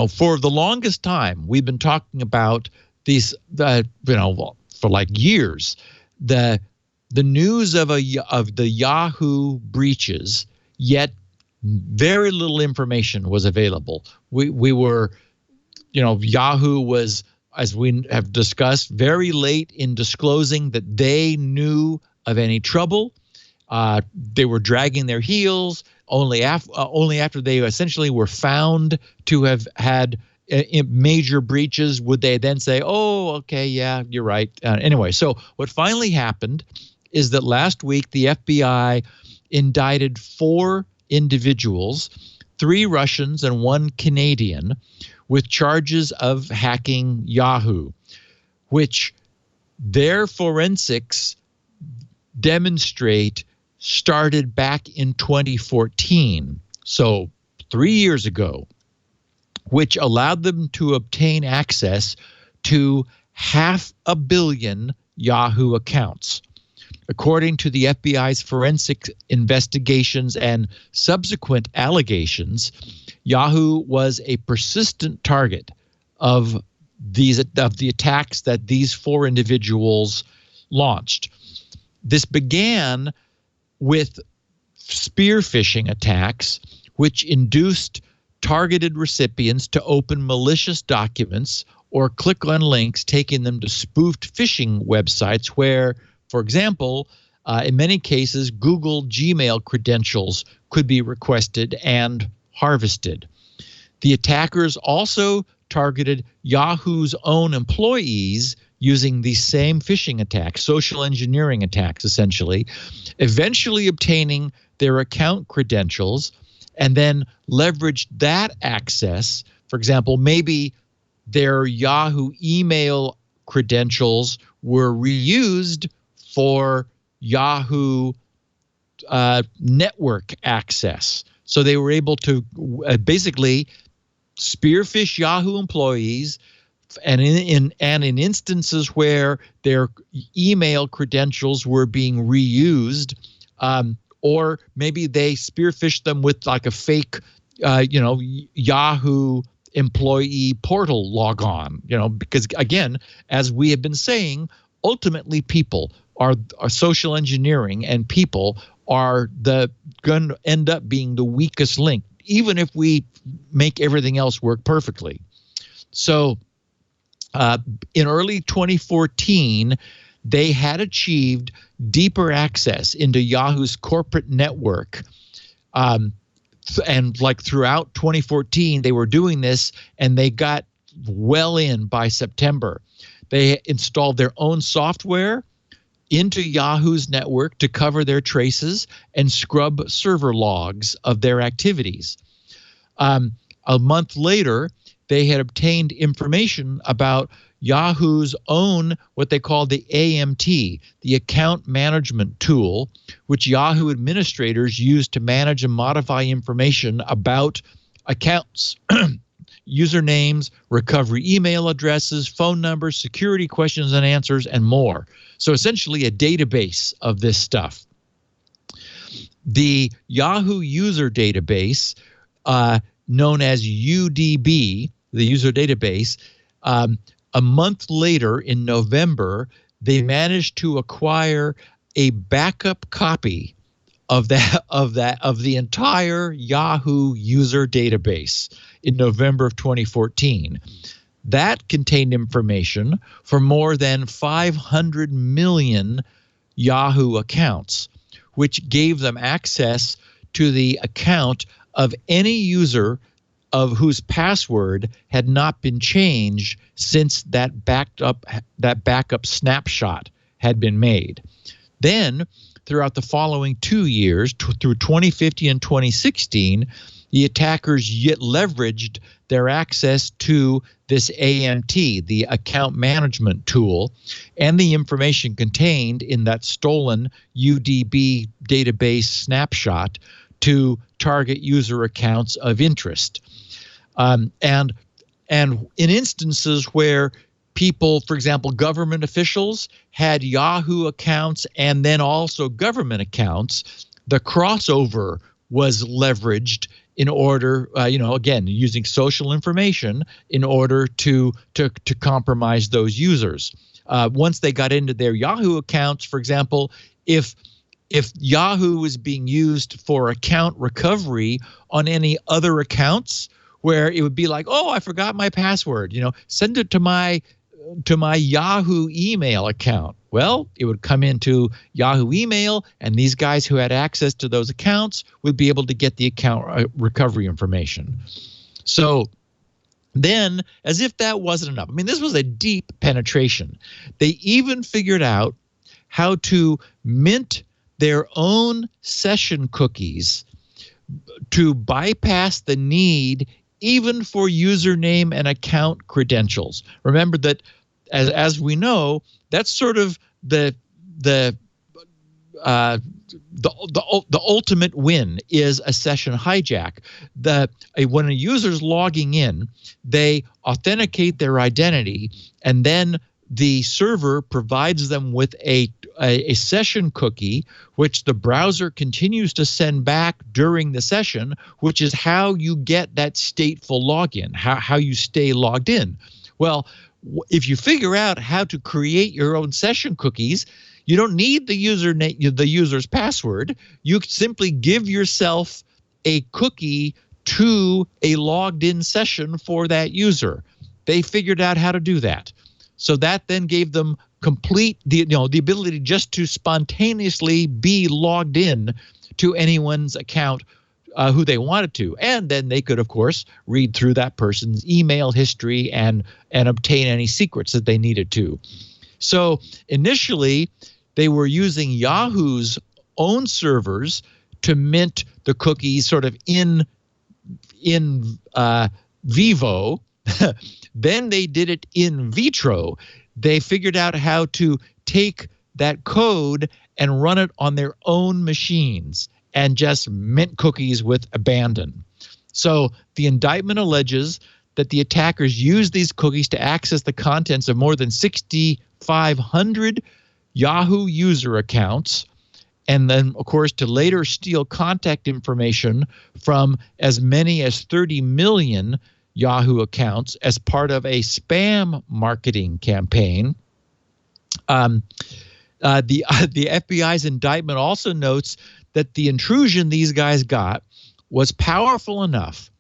for the longest time, we've been talking about these, for like years, the news of the Yahoo breaches, yet very little information was available. We were, Yahoo was, as we have discussed, very late in disclosing that they knew of any trouble. They were dragging their heels. Only after they essentially were found to have had major breaches would they then say, "Oh, okay, yeah, you're right." Anyway, so what finally happened is that last week the FBI indicted 4 individuals, 3 Russians and 1 Canadian, with charges of hacking Yahoo, which their forensics demonstrate started back in 2014, so 3 years ago, which allowed them to obtain access to 500 million Yahoo accounts. According to the FBI's forensic investigations and subsequent allegations, Yahoo was a persistent target of the attacks that these 4 individuals launched. This began with spear phishing attacks, which induced targeted recipients to open malicious documents or click on links taking them to spoofed phishing websites where, for example, in many cases, Google Gmail credentials could be requested and harvested. The attackers also targeted Yahoo's own employees using these same phishing attacks, social engineering attacks, essentially, eventually obtaining their account credentials and then leveraged that access. For example, maybe their Yahoo email credentials were reused for Yahoo network access. So they were able to basically spearfish Yahoo employees, and in instances where their email credentials were being reused, or maybe they spearfished them with like a fake, Yahoo employee portal logon. Because again, as we have been saying, ultimately people are social engineering, and people are going to end up being the weakest link, even if we make everything else work perfectly. So in early 2014, they had achieved deeper access into Yahoo's corporate network. And like throughout 2014, they were doing this, and they got well in by September. They installed their own software into Yahoo's network to cover their traces and scrub server logs of their activities. A month later, they had obtained information about Yahoo's own, what they call the AMT, the account management tool, which Yahoo administrators use to manage and modify information about accounts, usernames, recovery email addresses, phone numbers, security questions and answers, and more. So essentially a database of this stuff. The Yahoo user database, known as UDB, the user database, a month later in November, they managed to acquire a backup copy of the entire Yahoo user database in November of 2014. That contained information for more than 500 million Yahoo accounts, which gave them access to the account of any user of whose password had not been changed since that backup snapshot had been made. Then, throughout the following 2 years, through 2015 and 2016, the attackers yet leveraged their access to this AMT, the account management tool, and the information contained in that stolen UDB database snapshot to target user accounts of interest. And in instances where people, for example, government officials had Yahoo accounts and then also government accounts, the crossover was leveraged in order, again, using social information in order to compromise those users. Once they got into their Yahoo accounts, for example, if Yahoo was being used for account recovery on any other accounts, where it would be like, oh, I forgot my password, send it to my Yahoo email account. Well, it would come into Yahoo email, and these guys who had access to those accounts would be able to get the account recovery information. So then, as if that wasn't enough, I mean, this was a deep penetration. They even figured out how to mint their own session cookies to bypass the need even for username and account credentials. Remember that, as we know, that's sort of the ultimate win is a session hijack. When a user's logging in, they authenticate their identity, and then the server provides them with a session cookie, which the browser continues to send back during the session, which is how you get that stateful login, how you stay logged in. Well, if you figure out how to create your own session cookies, you don't need the user's password. You simply give yourself a cookie to a logged in session for that user. They figured out how to do that. So that then gave them the ability just to spontaneously be logged in to anyone's account who they wanted to. And then they could, of course, read through that person's email history and obtain any secrets that they needed to. So initially, they were using Yahoo's own servers to mint the cookies sort of in vivo. Then they did it in vitro. They figured out how to take that code and run it on their own machines and just mint cookies with abandon. So the indictment alleges that the attackers used these cookies to access the contents of more than 6,500 Yahoo user accounts, and then, of course, to later steal contact information from as many as 30 million Yahoo accounts as part of a spam marketing campaign. The FBI's indictment also notes that the intrusion these guys got was powerful enough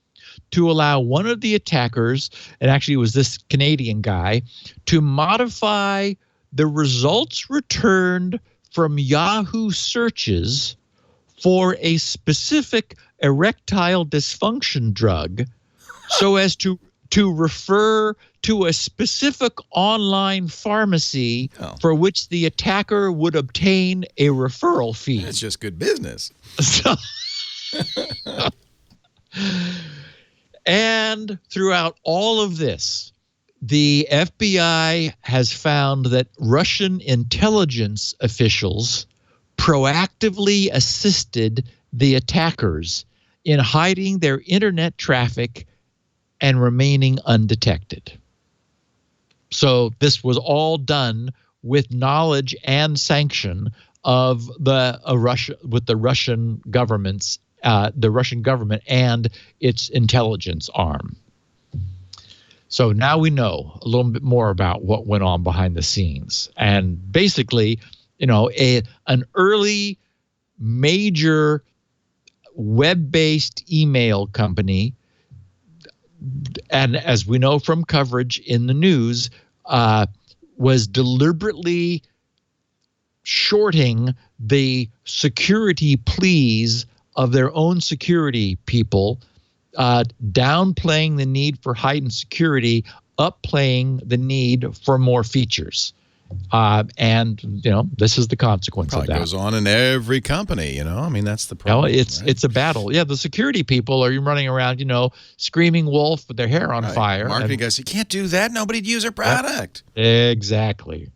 to allow one of the attackers, and actually it was this Canadian guy, to modify the results returned from Yahoo searches for a specific erectile dysfunction drug so as to refer to a specific online pharmacy for which the attacker would obtain a referral fee. That's just good business. And throughout all of this, the FBI has found that Russian intelligence officials proactively assisted the attackers in hiding their internet traffic and remaining undetected. So this was all done with knowledge and sanction of the Russian government and its intelligence arm. So now we know a little bit more about what went on behind the scenes. And basically, an early major web-based email company, and as we know from coverage in the news, was deliberately shorting the security pleas of their own security people, downplaying the need for heightened security, upplaying the need for more features. And this is the consequence of that. It goes on in every company, I mean, that's the problem. It's a battle. Yeah, the security people are running around, screaming wolf with their hair on fire. Marketing guys, you can't do that. Nobody'd use our product. Exactly.